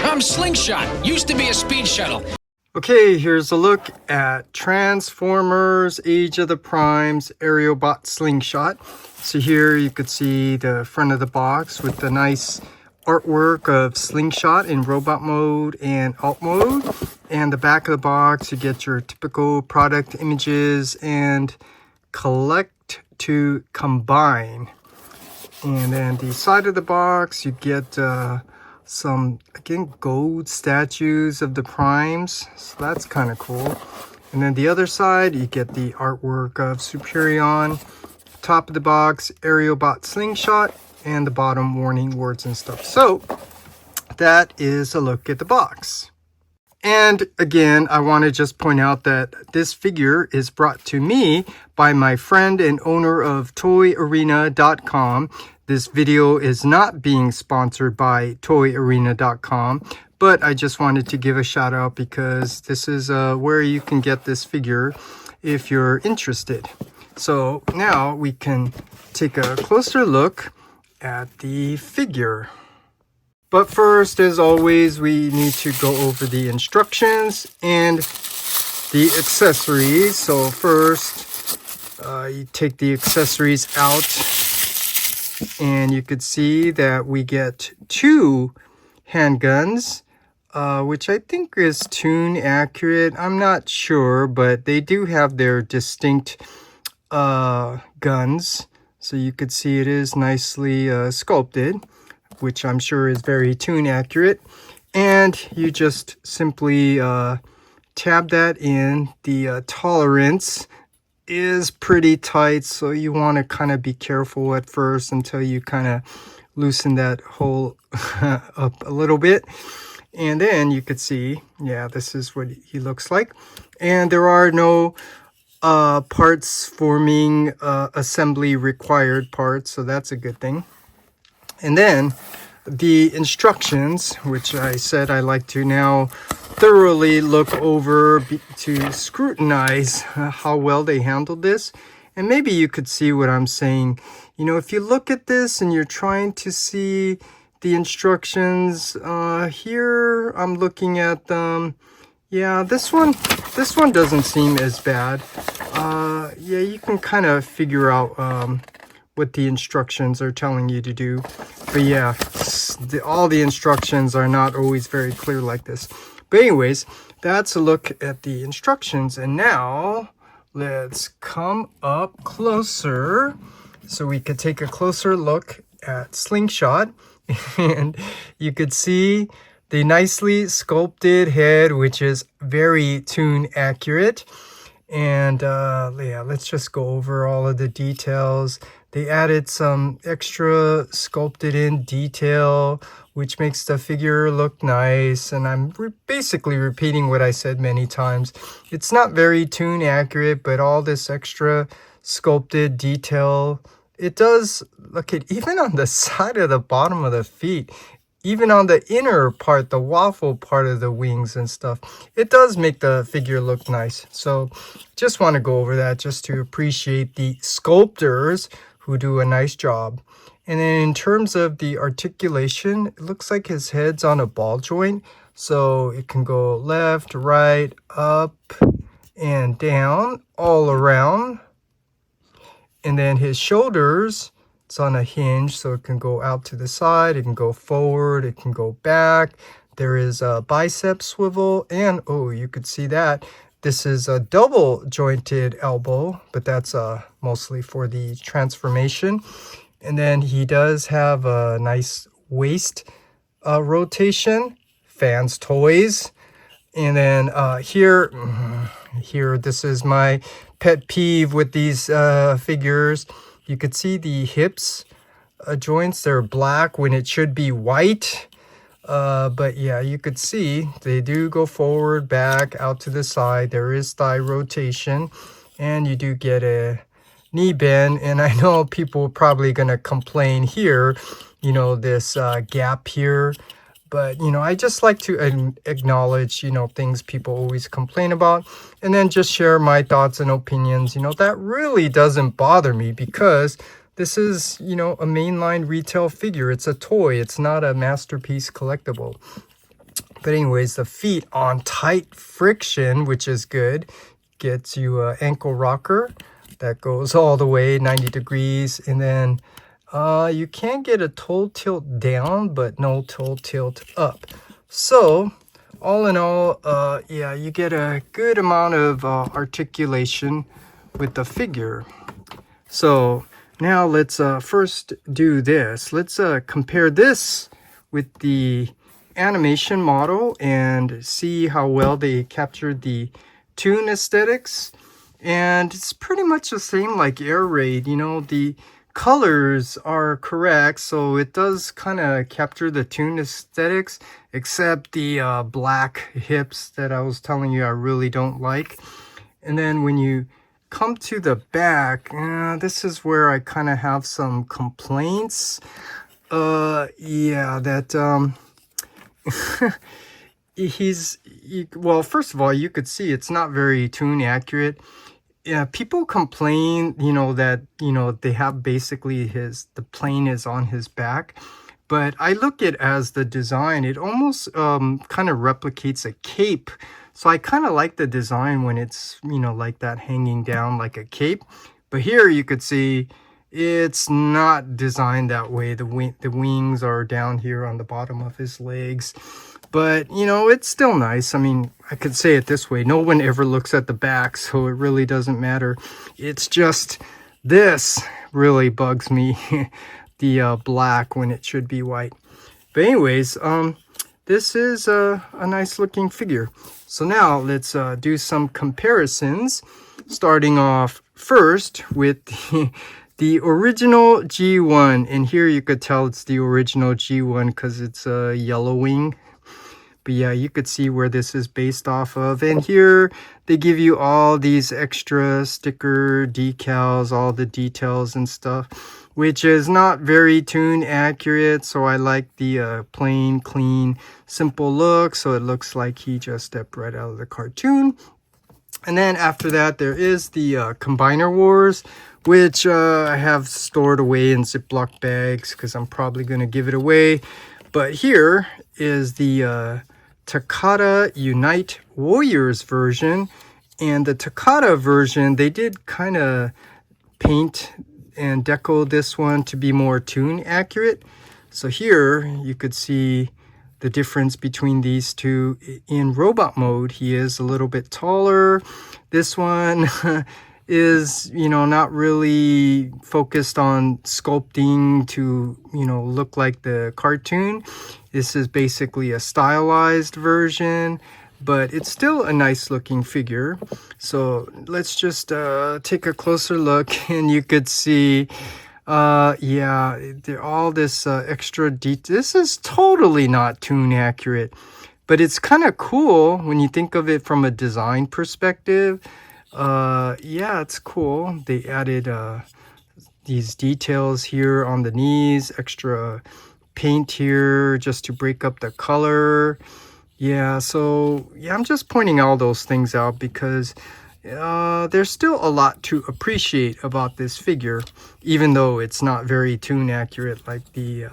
I'm Slingshot. Used to be a speed shuttle. Okay, here's a look at Transformers Age of the Primes Aerialbot Slingshot. So here you could see the front of the box with the nice artwork of Slingshot in robot mode and alt mode. And the back of the box, you get your typical product images and collect to combine. And then the side of the box, you get some, again, gold statues of the primes, so that's kind of cool. And then the other side, you get the artwork of Superion. Top of the box, Aerialbot Slingshot, and the bottom warning words and stuff. So that is a look at the box. And again, I want to just point out that this figure is brought to me by my friend and owner of ToyArena.com. This video is not being sponsored by ToyArena.com, but I just wanted to give a shout out because this is where you can get this figure if you're interested. So now we can take a closer look at the figure. But first, as always, we need to go over the instructions and the accessories. So first, you take the accessories out, and you could see that we get 2 handguns, which I think is tune accurate. I'm not sure, but they do have their distinct guns. So you could see it is nicely sculpted, which I'm sure is very tune accurate. And you just simply tab that in. The tolerance is pretty tight, so you want to kind of be careful at first until you kind of loosen that hole up a little bit. And then you could see, yeah, this is what he looks like. And there are no parts forming assembly required parts, so that's a good thing. And then the instructions, which I said I like to now thoroughly look over to scrutinize how well they handled this. And maybe you could see what I'm saying. You know, if you look at this and you're trying to see the instructions, here I'm looking at them. Yeah, this one doesn't seem as bad. Yeah, you can kind of figure out what the instructions are telling you to do. But yeah, all the instructions are not always very clear like this. But anyways, that's a look at the instructions. And now let's come up closer so we could take a closer look at Slingshot. And you could see the nicely sculpted head, which is very tune accurate. And yeah, let's just go over all of the details. They added some extra sculpted in detail, which makes the figure look nice. And I'm basically repeating what I said many times. It's not very tune accurate, but all this extra sculpted detail, it does look at even on the side of the bottom of the feet, even on the inner part, the waffle part of the wings and stuff, it does make the figure look nice. So just want to go over that just to appreciate the sculptors who do a nice job. And then in terms of the articulation, it looks like his head's on a ball joint. So it can go left, right, up, and down, all around. And then his shoulders, it's on a hinge, so it can go out to the side, it can go forward, it can go back. There is a bicep swivel, and oh, you could see that. This is a double jointed elbow, but that's mostly for the transformation. And then he does have a nice waist rotation, fans toys. And then here, this is my pet peeve with these figures. You could see the hips joints, they're black when it should be white. But yeah, you could see they do go forward, back, out to the side. There is thigh rotation, and you do get a knee bend. And I know people are probably going to complain here, you know, this gap here. But, you know, I just like to acknowledge, you know, things people always complain about, and then just share my thoughts and opinions. You know, that really doesn't bother me because this is, you know, a mainline retail figure. It's a toy. It's not a masterpiece collectible. But anyways, the feet on tight friction, which is good, gets you an ankle rocker that goes all the way 90 degrees. And then you can get a toe tilt down, but no toe tilt up. So all in all, yeah, you get a good amount of articulation with the figure. So now let's first do this. Let's compare this with the animation model and see how well they captured the toon aesthetics. And it's pretty much the same like Air Raid. You know, the colors are correct, so it does kind of capture the toon aesthetics, except the black hips that I was telling you I really don't like. And then when you come to the back, this is where I kind of have some complaints. Yeah, that well, first of all, you could see it's not very toon accurate. Yeah, people complain, you know, that, you know, they have basically the plane is on his back. But I look at it as the design, it almost kind of replicates a cape. So I kind of like the design when it's, you know, like that hanging down like a cape. But here you could see it's not designed that way. The wings are down here on the bottom of his legs. But, you know, it's still nice. I mean, I could say it this way. No one ever looks at the back, so it really doesn't matter. It's just this really bugs me, the black when it should be white. But anyways, this is a nice looking figure. So now let's do some comparisons, starting off first with the original G1. And here you could tell it's the original G1 because it's a yellow wing. But yeah, you could see where this is based off of. And here they give you all these extra sticker decals, all the details and stuff, which is not very toon accurate. So I like the plain, clean, simple look. So it looks like he just stepped right out of the cartoon. And then after that, there is the Combiner Wars, which I have stored away in Ziploc bags because I'm probably going to give it away. But here is the Takata Unite Warriors version. And the Takata version, they did kind of paint and deco this one to be more toon accurate. So here you could see the difference between these two. In robot mode, he is a little bit taller. This one is, you know, not really focused on sculpting to, you know, look like the cartoon. This is basically a stylized version, but it's still a nice looking figure. So let's just take a closer look, and you could see yeah, all this extra detail. This is totally not toon accurate, but it's kind of cool when you think of it from a design perspective. Yeah, it's cool. They added these details here on the knees, extra paint here just to break up the color. Yeah, so yeah, I'm just pointing all those things out because there's still a lot to appreciate about this figure, even though it's not very toon accurate like the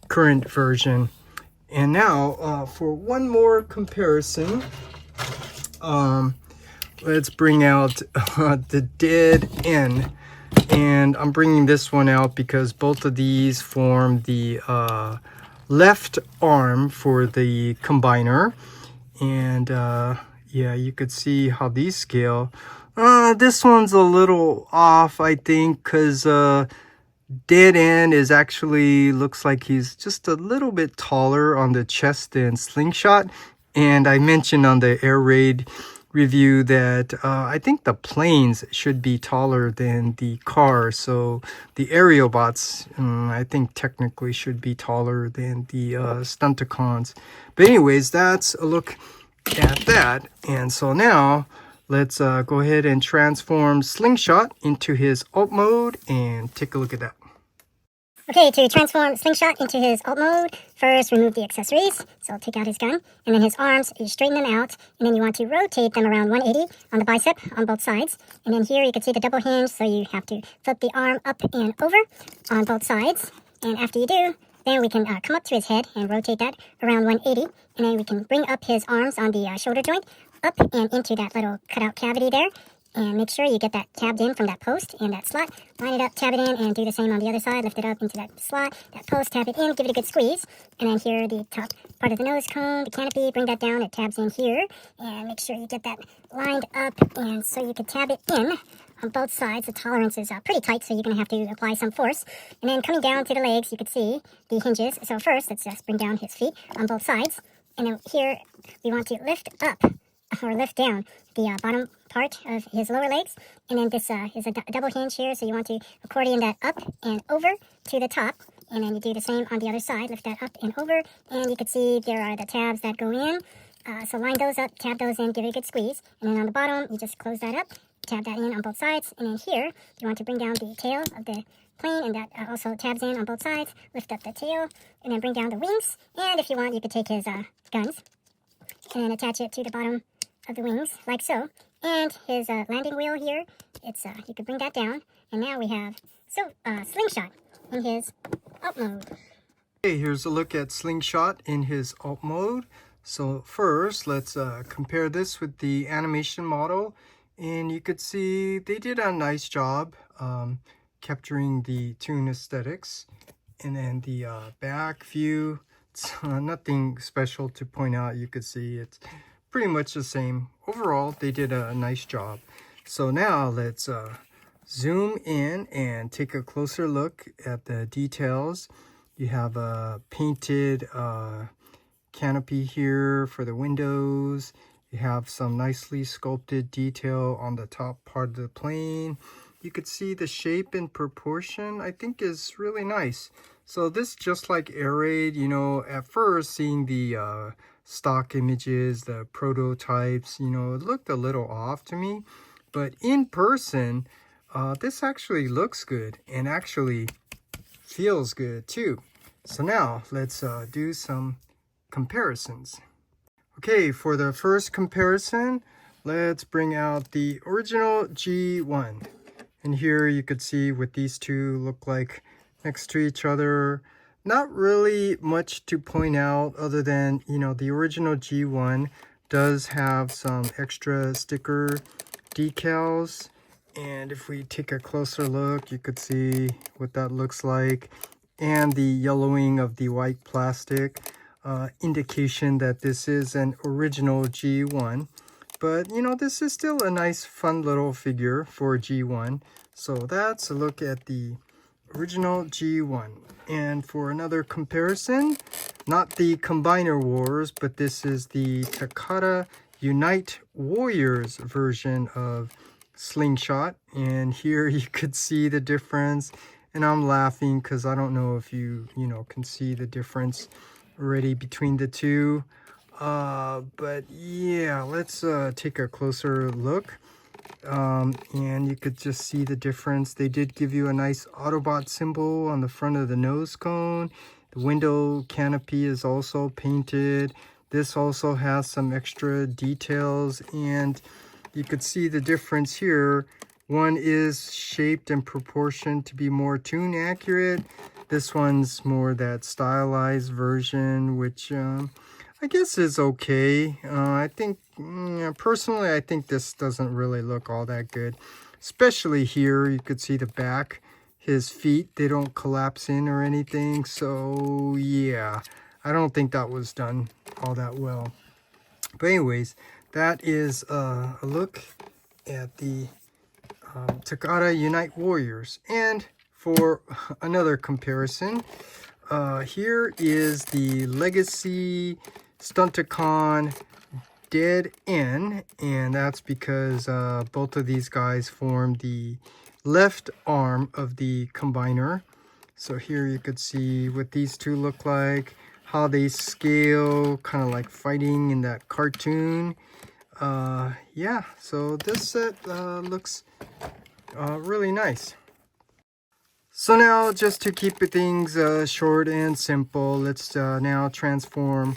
current version. And now for one more comparison, let's bring out the Dead End. And I'm bringing this one out because both of these form the left arm for the combiner. And yeah, you could see how these scale. This one's a little off, I think, because Dead End is actually looks like he's just a little bit taller on the chest than Slingshot. And I mentioned on the Air Raid review that I think the planes should be taller than the car. So the Aerialbots, I think technically should be taller than the Stunticons. But anyways, that's a look at that. And so now let's go ahead and transform Slingshot into his alt mode and take a look at that. Okay, to transform Slingshot into his alt mode, first remove the accessories. So take out his gun, and then his arms, you straighten them out, and then you want to rotate them around 180 on the bicep on both sides. And then here you can see the double hinge, so you have to flip the arm up and over on both sides. And after you do, Then we can come up to his head and rotate that around 180. And then we can bring up his arms on the shoulder joint, up and into that little cutout cavity there. And make sure you get that tabbed in from that post and that slot. Line it up, tab it in, and do the same on the other side. Lift it up into that slot, that post, tab it in, give it a good squeeze. And then here, the top part of the nose cone, the canopy, bring that down, it tabs in here. And make sure you get that lined up, and so you can tab it in on both sides. The tolerance is pretty tight, so you're going to have to apply some force. And then coming down to the legs, you can see the hinges. So first, let's just bring down his feet on both sides. And then here, we want to lift up, or lift down the bottom part of his lower legs. And then this is a double hinge here, so you want to accordion that up and over to the top. And then you do the same on the other side, lift that up and over. And you can see there are the tabs that go in. So line those up, tab those in, give it a good squeeze. And then on the bottom, you just close that up, tab that in on both sides. And then here, you want to bring down the tail of the plane, and that also tabs in on both sides. Lift up the tail, and then bring down the wings. And if you want, you could take his guns and then attach it to the bottom of the wings, like so. And his landing wheel here, it's you could bring that down. And now we have Slingshot in his alt mode. Okay, here's a look at Slingshot in his alt mode. So first, let's compare this with the animation model. And you could see they did a nice job capturing the toon aesthetics. And then the back view, it's nothing special to point out. You could see it's pretty much the same. Overall, they did a nice job. So now let's zoom in and take a closer look at the details. You have a painted canopy here for the windows. You have some nicely sculpted detail on the top part of the plane. You could see the shape and proportion, I think, is really nice. So this, just like Air Raid, you know, at first seeing the stock images, the prototypes, you know, it looked a little off to me. But in person, this actually looks good and actually feels good too. So now let's do some comparisons. Okay, for the first comparison, let's bring out the original G1. And here you could see what these two look like next to each other. Not really much to point out other than, you know, the original G1 does have some extra sticker decals. And if we take a closer look, you could see what that looks like. And the yellowing of the white plastic, indication that this is an original G1. But, you know, this is still a nice, fun little figure for G1. So that's a look at the original G1. And for another comparison, not the Combiner Wars, but this is the Takata Unite Warriors version of Slingshot. And here you could see the difference. And I'm laughing because I don't know if you can see the difference already between the two. But yeah, let's take a closer look. And you could just see the difference. They did give you a nice Autobot symbol on the front of the nose cone. The window canopy is also painted. This also has some extra details, and you could see the difference here. One is shaped and proportioned to be more toon accurate. This one's more that stylized version, which I guess is okay. I think, personally, I think this doesn't really look all that good. Especially here, you could see the back. His feet, they don't collapse in or anything. So, yeah, I don't think that was done all that well. But anyways, that is a look at the Takata Unite Warriors. And for another comparison, here is the Legacy Stunticon Dead End, and that's because both of these guys form the left arm of the combiner. So here you could see what these two look like, how they scale, kind of like fighting in that cartoon. Yeah, so this set looks really nice. So now, just to keep things short and simple, let's now transform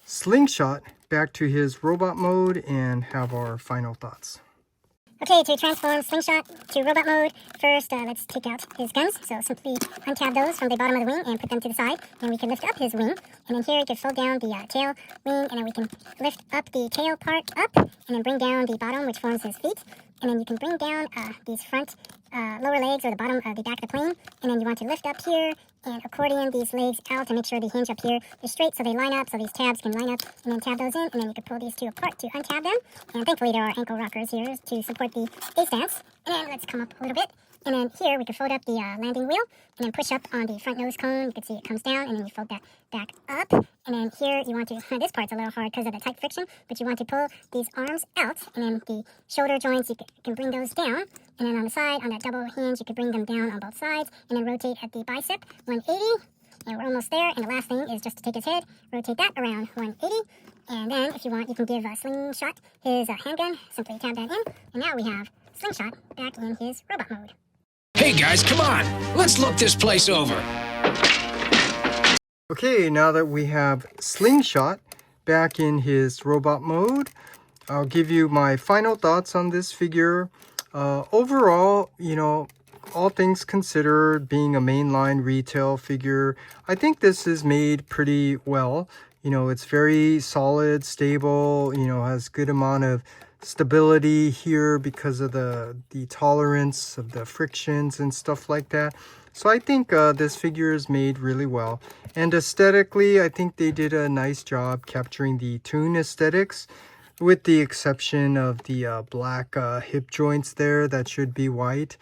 Slingshot back to his robot mode and have our final thoughts. Okay, to transform Slingshot to robot mode, first let's take out his guns. So simply untab those from the bottom of the wing and put them to the side. And we can lift up his wing. And then here you can fold down the tail wing, and then we can lift up the tail part up, and then bring down the bottom, which forms his feet. And then you can bring down these front lower legs, or the bottom of the back of the plane. And then you want to lift up here and accordion these legs out to make sure the hinge up here is straight, so they line up, so these tabs can line up, and then tab those in, and then you can pull these two apart to untab them. And thankfully there are ankle rockers here to support the A stance. And then let's come up a little bit. And then here we can fold up the landing wheel, and then push up on the front nose cone. You can see it comes down, and then you fold that back up. And then here you want to, this part's a little hard because of the tight friction, but you want to pull these arms out, and then the shoulder joints, you can bring those down. And then on the side, on that double hinge, you can bring them down on both sides, and then rotate at the bicep 180. And we're almost there. And the last thing is just to take his head, rotate that around 180. And then if you want, you can give Slingshot his handgun, simply tab that in. And now we have Slingshot back in his robot mode. Hey guys, come on. Let's look this place over. Okay, now that we have Slingshot back in his robot mode, I'll give you my final thoughts on this figure. Overall, you know, all things considered, being a mainline retail figure, I think this is made pretty well. You know, it's very solid, stable, you know, has good amount of stability here because of the tolerance of the frictions and stuff like that. So I think this figure is made really well. And aesthetically, I think they did a nice job capturing the Toon aesthetics, with the exception of the black hip joints there that should be white.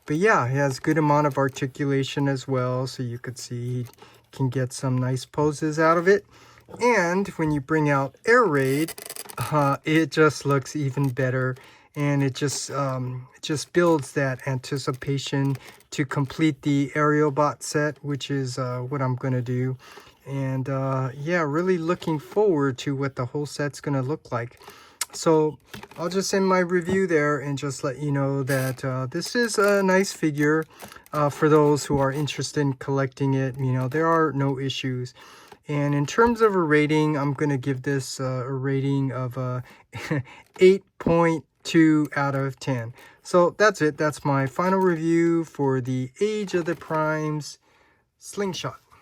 But yeah, it has good amount of articulation as well, so you could see he can get some nice poses out of it. And when you bring out Air Raid, it just looks even better, and it just builds that anticipation to complete the Aerialbot set, which is what I'm gonna do. And yeah, really looking forward to what the whole set's gonna look like. So I'll just end my review there and just let you know that this is a nice figure for those who are interested in collecting it. You know, there are no issues. And in terms of a rating, I'm going to give this a rating of 8.2 out of 10. So that's it. That's my final review for the Age of the Primes Slingshot.